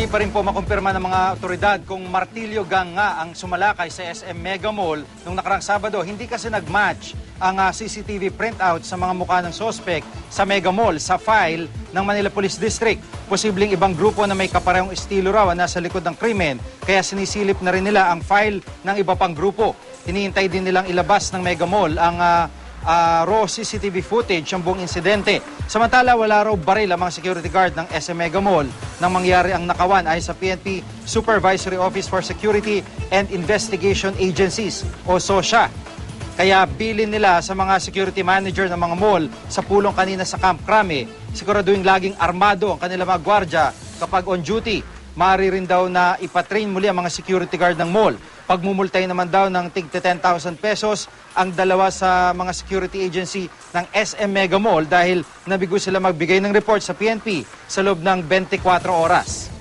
Hindi pa rin po makumpirma ng mga otoridad kung martilyo gang nga ang sumalakay sa SM Mega Mall nung nakarang Sabado. Hindi kasi nag-match ang CCTV printout sa mga mukha ng sospek sa Mega Mall sa file ng Manila Police District. Posibleng ibang grupo na may kaparehong estilo raw ang nasa likod ng krimen, kaya sinisilip na rin nila ang file ng iba pang grupo. Hinihintay din nilang ilabas ng Mega Mall ang raw CCTV footage ang buong insidente. Samantala, wala raw baril ang mga security guard ng SM Mega Mall nang mangyari ang nakawan ayon sa PNP Supervisory Office for Security and Investigation Agencies o SOSIA. Kaya bilin nila sa mga security manager ng mga mall sa pulong kanina sa Camp Crame, siguraduhin laging armado ang kanilang mga gwardya kapag on duty. Maaari rin daw na ipatrain muli ang mga security guard ng mall. Pagmumultay naman daw ng tig 10,000 pesos ang dalawa sa mga security agency ng SM Mega Mall dahil nabigo sila magbigay ng report sa PNP sa loob ng 24 oras.